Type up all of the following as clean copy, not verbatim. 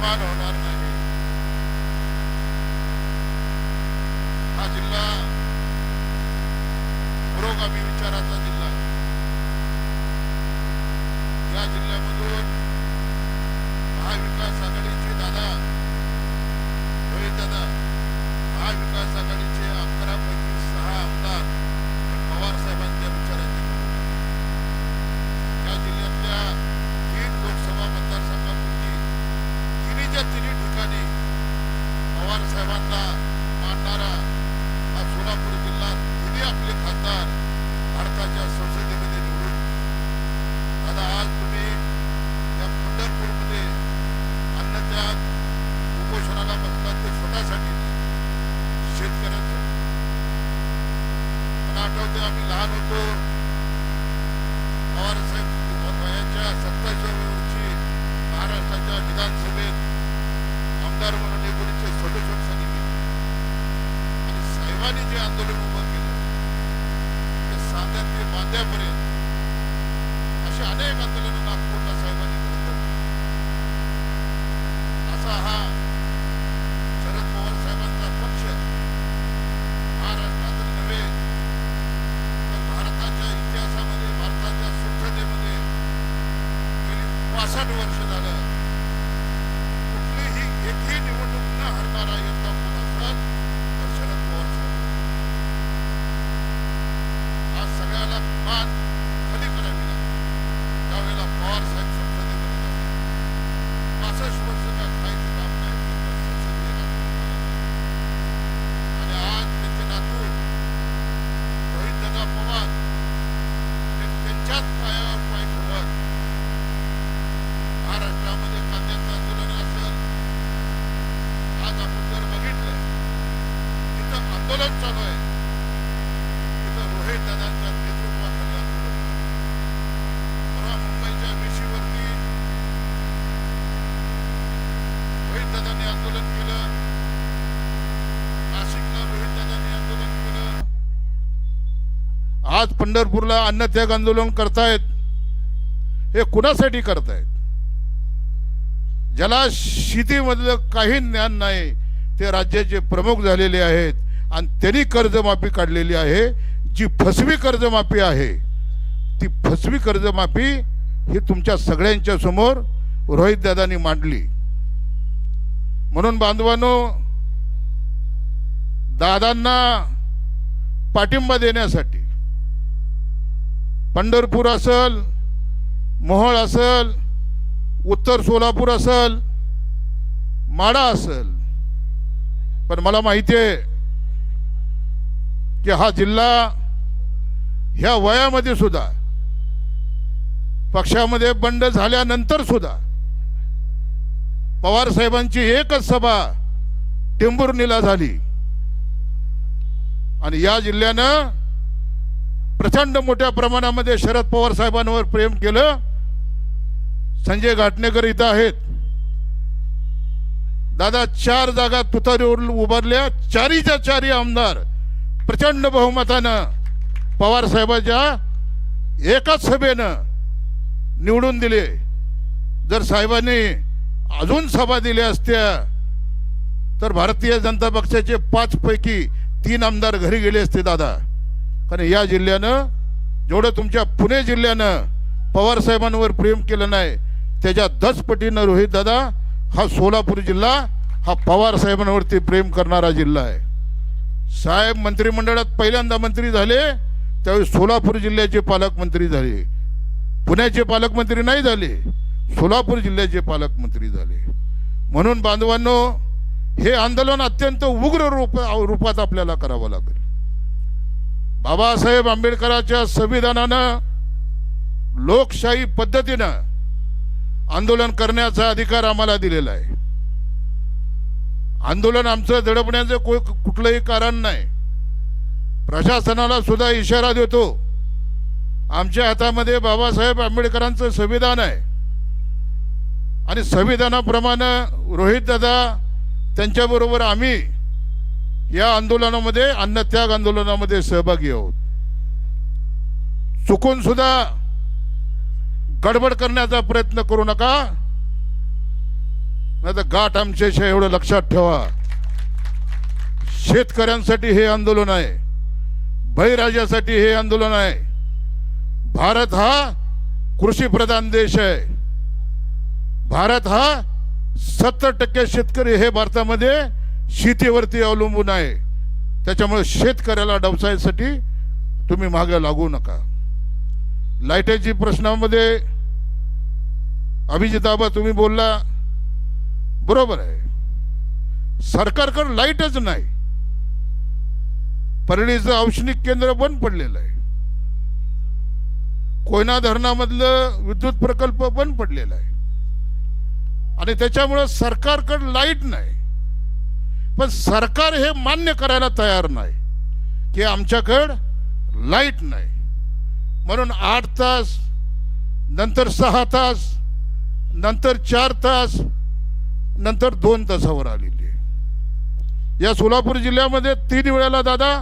अपमान होणार नाही। हा जिल्हा पुरोगामी विचाराचा जिल्हा आहे। या जिल्ह्यामधून महाविकास आघाडीचे दादा रोहित दादा, महाविकास आघाडीचे 11 पैकी 6 आमदार पवार साहेबांच्या विचाराचे या जिल्ह्यातल्या 3 लोकसभा मतदारसंघापैकी तिन्हीच्या तिन्ही ठिकाणी पवार साहेबांना मानणारा हा सोलापूर जिल्हा तिन्ही आपले खासदार भारताच्या संसदेमध्ये निवडून। दादा, आज तुम्ही या पंढरपूरमध्ये अन्नत्याग उपोषणाला बसलात ते स्वतःसाठी शेतकऱ्यांसाठी। मला आठवते आम्ही लहान होतो, पवार साहेब वयाच्या 27व्या वर्षी महाराष्ट्राच्या विधानसभेत आमदार म्हणून 1967 साली गेले आणि साहेबांनी जे आंदोलन उभं केलं ते सांध्यात ते बांध्यापर्यंत असे अनेक आंदोलन नागपूरला साहेबांनी घडवली। असा हा शरद पवार साहेबांचा पक्ष महाराष्ट्रातच नव्हे तर भारताच्या इतिहासामध्ये, भारताच्या संसदेमध्ये गेली 65 वर्ष झालं कुठलीही एकही निवडणूक न हरणारा यंदा कोण असेल तर शरद पवार साहेब। आज सगळ्याला मान खाली करावी लागते त्यावेळेला पवार साहेब संसदेमध्ये जातात। 65 वर्ष का खायचं काम नाही त्यांच्या संसदीय आणि आज त्यांचे नातू रोहित दादा पवार हे त्यांच्याच पायावर पाय ठेवत महाराष्ट्रामध्ये कांद्याचं आंदोलन असेल, आज आपण जर बघितलं तिथं आंदोलन चालू आहे, तिथं रोहित दादांच्या नेतृत्वाखाली आंदोलन। परवा मुंबईच्या वेशीवरती रोहित दादांनी आंदोलन केलं, नाशिकला रोहित दादांनी आंदोलन केलं, आज पंढरपूरला अन्नत्याग आंदोलन करतायत। हे कुणासाठी करतायत? ज्याला शेतीमधलं काही ज्ञान नाही ते राज्याचे प्रमुख झालेले आहेत आणि त्यांनी कर्जमाफी काढलेली आहे। जी फसवी कर्जमाफी आहे ती फसवी कर्जमाफी ही तुमच्या सगळ्यांच्या समोर रोहित दादांनी मांडली। म्हणून बांधवांनो, दादांना पाठिंबा देण्यासाठी पंढरपूर असेल, मोहोळ असेल, उत्तर सोलापूर असेल, माढा असेल, पण मला माहिती आहे की हा जिल्हा ह्या वयामध्ये सुद्धा पक्षामध्ये बंड झाल्यानंतर सुद्धा पवार साहेबांची एकच सभा टेंभुर्णीला झाली आणि या जिल्ह्यानं प्रचंड मोठ्या प्रमाणामध्ये शरद पवार साहेबांवर प्रेम केलं। संजय घाटणेकर इथं आहेत, दादा 4 जागा तुतारीवर उभारल्या, 4च्या 4 आमदार प्रचंड बहुमतानं पवार साहेबांच्या एकाच सभेनं निवडून दिले। जर साहेबांनी अजून सभा दिल्या असत्या तर भारतीय जनता पक्षाचे 5 पैकी 3 आमदार घरी गेले असते दादा। कारण या जिल्ह्यानं जेवढं तुमच्या पुणे जिल्ह्यानं पवार साहेबांवर प्रेम केलं नाही त्याच्या 10 पटीनं रोहित दादा हा सोलापूर जिल्हा हा पवार साहेबांवरती प्रेम करणारा जिल्हा आहे। साहेब मंत्रिमंडळात पहिल्यांदा मंत्री झाले त्यावेळी सोलापूर जिल्ह्याचे पालकमंत्री झाले, पुण्याचे पालकमंत्री नाही झाले, सोलापूर जिल्ह्याचे पालकमंत्री झाले। म्हणून बांधवांनो, हे आंदोलन अत्यंत उग्र रूपात आपल्याला करावं लागेल। बाबासाहेब आंबेडकरांच्या संविधानानं लोकशाही पद्धतीनं आंदोलन करण्याचा अधिकार आम्हाला दिलेला आहे। आंदोलन आमचं दडपण्याचं कुठलंही कारण नाही। प्रशासनाला सुद्धा इशारा देतो, आमच्या हातामध्ये बाबासाहेब आंबेडकरांचं संविधान आहे आणि संविधानाप्रमाणे रोहित दादा त्यांच्याबरोबर आम्ही या आंदोलनामध्ये, अन्नत्याग आंदोलनामध्ये सहभागी आहोत। चुकून सुद्धा गडबड करण्याचा प्रयत्न करू नका। नाही तर गाठ आमच्याशी आहे, एवढं लक्षात ठेवा. शेतकऱ्यांसाठी हे आंदोलन आहे, बळीराजासाठी हे आंदोलन आहे. भारत हा कृषी प्रधान देश आहे. भारत हा 70% शेतकरी हे भारतामध्ये शेतीवरती अवलंबून आहे. त्याच्यामुळे शेतकऱ्याला डवसायसाठी तुम्ही मागे लागू नका. लाईटीची प्रश्नामध्ये अभिजिताबा तुम्ही बोलला, बरोबर आहे. सरकारकडे लाईटच नाही. परळीचं औष्णिक केंद्र बंद पडलेलं आहे. कोयना धरणामधलं विद्युत प्रकल्प बंद पडलेला आहे आणि त्याच्यामुळे सरकारकडे लाईट नाही. पण सरकार हे मान्य करायला तयार नाही की आमच्याकडे लाईट नाही. म्हणून 8 तास, नंतर 6 तास, नंतर 4 तास, नंतर 2 तासावर आलेली आहे. या सोलापूर जिल्ह्यामध्ये 3 वेळेला दादा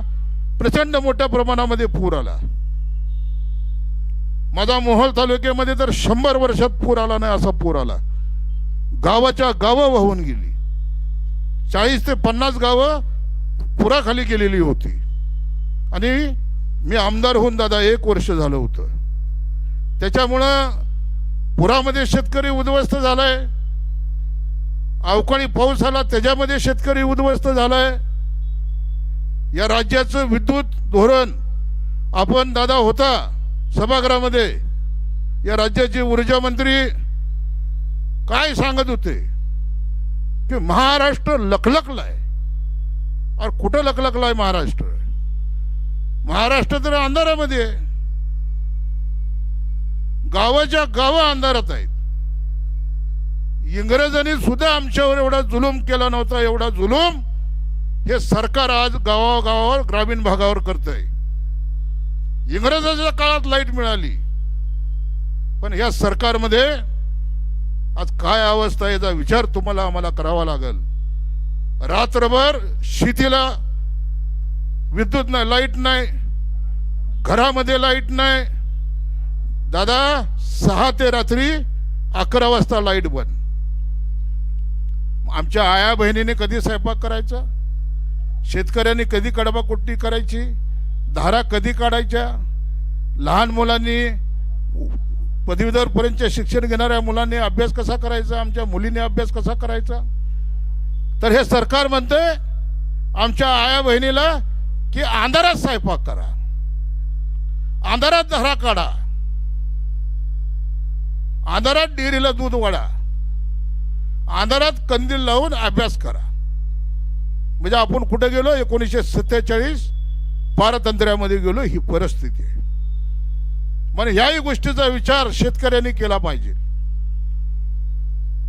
प्रचंड मोठ्या प्रमाणामध्ये पूर आला. माझा मोहोळ तालुक्यामध्ये तर 100 वर्षात पूर आला नाही असा पूर आला. गावाच्या गावं वाहून गेली. 40 ते 50 गावं पुराखाली गेलेली होती. आणि मी आमदार होऊन दादा 1 वर्ष झालं होतं. त्याच्यामुळं पुरामध्ये शेतकरी उद्ध्वस्त झालाय. अवकाळी पाऊस आला त्याच्यामध्ये शेतकरी उद्ध्वस्त झालाय. या राज्याचं विद्युत धोरण आपण दादा होता सभागृहामध्ये, या राज्याचे ऊर्जा मंत्री काय सांगत होते की महाराष्ट्र लखलखलाय. और कुठं लखलखलाय महाराष्ट्र? महाराष्ट्र तर अंधारामध्ये आहे. गावाच्या गावं अंधारात आहेत. इंग्रजांनी सुद्धा आमच्यावर एवढा जुलूम केला नव्हता. एवढा जुलूम हे सरकार आज गावागावावर ग्रामीण भागावर करतंय. इंग्रजाच्या काळात लाईट मिळाली, पण या सरकारमध्ये आज काय अवस्था आहे याचा विचार तुम्हाला आम्हाला करावा लागेल. रात्रभर शेतीला विद्युत नाही, लाईट नाही, घरामध्ये लाईट नाही दादा. 6 ते रात्री 11 वाजता लाईट बंद. आमच्या आया बहिणीने कधी स्वयंपाक करायचा? शेतकऱ्यांनी कधी कडबा कुट्टी करायची? धारा कधी काढायच्या? लहान मुलांनी, पदवीधर पर्यंतचे शिक्षण घेणाऱ्या मुलांनी अभ्यास कसा करायचा? आमच्या मुलीने अभ्यास कसा करायचा? तर हे सरकार म्हणते आमच्या आया बहिणीला की अंधारात स्वयंपाक करा, अंधारात धारा काढा, अंधारात डेअरीला दूध वाढा, अंधारात कंदील लावून अभ्यास करा. म्हणजे आपण कुठे गेलो? 1947 पारतंत्र्यामध्ये गेलो. ही परिस्थिती आहे. म्हणजे याही गोष्टीचा विचार शेतकऱ्यांनी केला पाहिजे.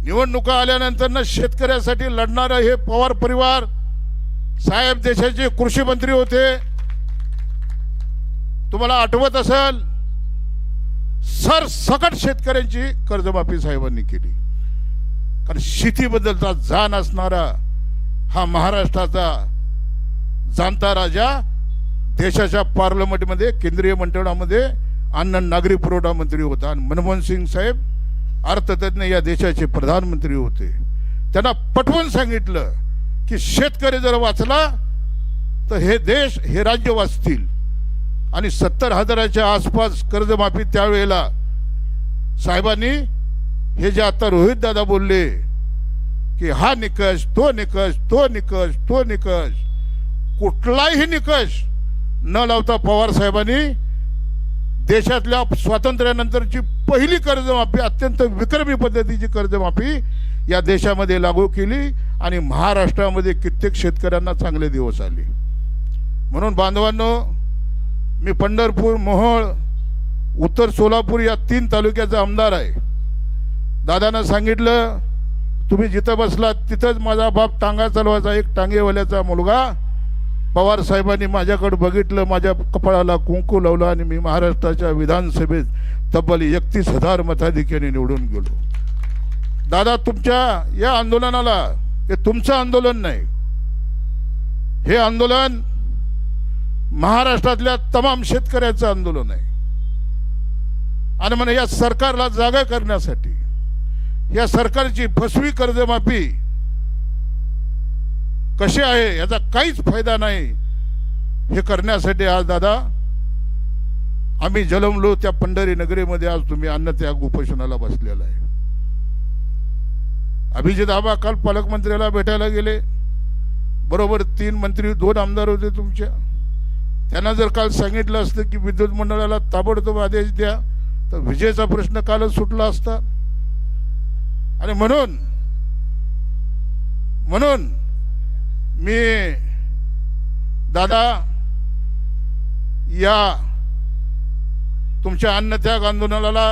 निवडणुका आल्यानंतर ना शेतकऱ्यासाठी लढणारे हे पवार परिवार साहेब देशाचे कृषी मंत्री होते. तुम्हाला आठवत असेल, सरसकट शेतकऱ्यांची कर्जमाफी साहेबांनी केली. कारण शेतीबद्दलचा जाण असणारा हा महाराष्ट्राचा जाणता राजा देशाच्या पार्लमेंटमध्ये, केंद्रीय मंत्रिमंडळामध्ये अन्न नागरी पुरवठा मंत्री होता. आणि मनमोहन सिंग साहेब अर्थतज्ञ या देशाचे प्रधानमंत्री होते. त्यांना पटवून सांगितलं की शेतकरी जर वाचला तर हे देश, हे राज्य वाचतील. आणि 70,000च्या आसपास कर्जमाफी त्यावेळेला साहेबांनी, हे जे आता रोहित दादा बोलले की हा निकष, तो निकष, तो निकष, तो निकष, कुठलाही निकष न लावता पवार साहेबांनी देशातल्या स्वातंत्र्यानंतरची पहिली कर्जमाफी, अत्यंत विक्रमी पद्धतीची कर्जमाफी या देशामध्ये लागू केली. आणि महाराष्ट्रामध्ये कित्येक शेतकऱ्यांना चांगले दिवस आले. म्हणून बांधवांनो, मी पंढरपूर, मोहोळ, उत्तर सोलापूर या 3 तालुक्याचा आमदार आहे. दादानं सांगितलं तुम्ही जिथं बसलात तिथंच माझा बाप टांगा चालवायचा, एक टांगेवाल्याचा मुलगा. पवार साहेबांनी माझ्याकडे बघितलं, माझ्या कपाळाला कुंकू लावलं आणि मी महाराष्ट्राच्या विधानसभेत तब्बल 31,000 मताधिक्याने निवडून गेलो. दादा, तुमच्या या आंदोलनाला, हे तुमचं आंदोलन नाही, हे आंदोलन महाराष्ट्रातल्या तमाम शेतकऱ्याचं आंदोलन आहे. आणि म्हणे या सरकारला जागा करण्यासाठी, या सरकारची फसवी कर्जमाफी कशी आहे याचा काहीच फायदा नाही, हे करण्यासाठी आज दादा आम्ही जन्मलो त्या पंढरी नगरीमध्ये आज तुम्ही अन्नत्याग उपोषणाला बसलेला आहे. अभिजित आबा काल पालकमंत्र्याला भेटायला गेले, बरोबर 3 मंत्री 2 आमदार होते तुमच्या. त्यांना जर काल सांगितलं असतं की विद्युत मंडळाला ताबडतोब आदेश द्या तर विजेचा प्रश्न कालच सुटला असता. आणि म्हणून मी दादा या तुमच्या अन्नत्याग आंदोलनाला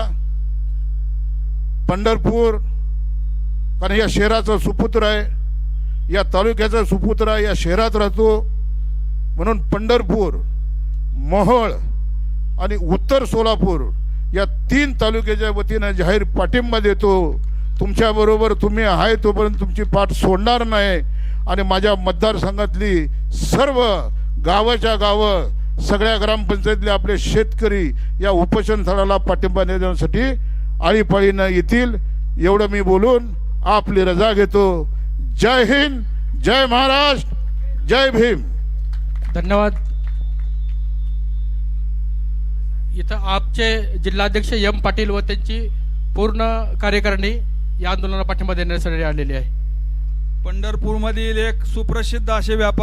पंढरपूर, कारण या शहराचा सुपुत्र आहे, या तालुक्याचा सुपुत्र आहे, या शहरात राहतो, म्हणून पंढरपूर, मोहोळ आणि उत्तर सोलापूर या 3 तालुक्याच्या वतीनं जाहीर पाठिंबा देतो. तुमच्याबरोबर तुम्ही आहे तोपर्यंत तुमची पाठ सोडणार नाही. आणि माझ्या मतदारसंघातली सर्व गावाच्या गावं, सगळ्या ग्रामपंचायतले आपले शेतकरी या उपोषण स्थळाला पाठिंबा देण्यासाठी आळीपाळीनं येतील. एवढं मी बोलून आपली रजा घेतो. जय हिंद, जय महाराष्ट्र, जय भीम. धन्यवाद. इथं आपचे जिल्हाध्यक्ष एम पाटील व त्यांची पूर्ण कार्यकारिणी या आंदोलनाला पाठिंबा देण्यासाठी आलेली आहे. पंढरपूरमधील एक सुप्रसिद्ध असे व्यापारी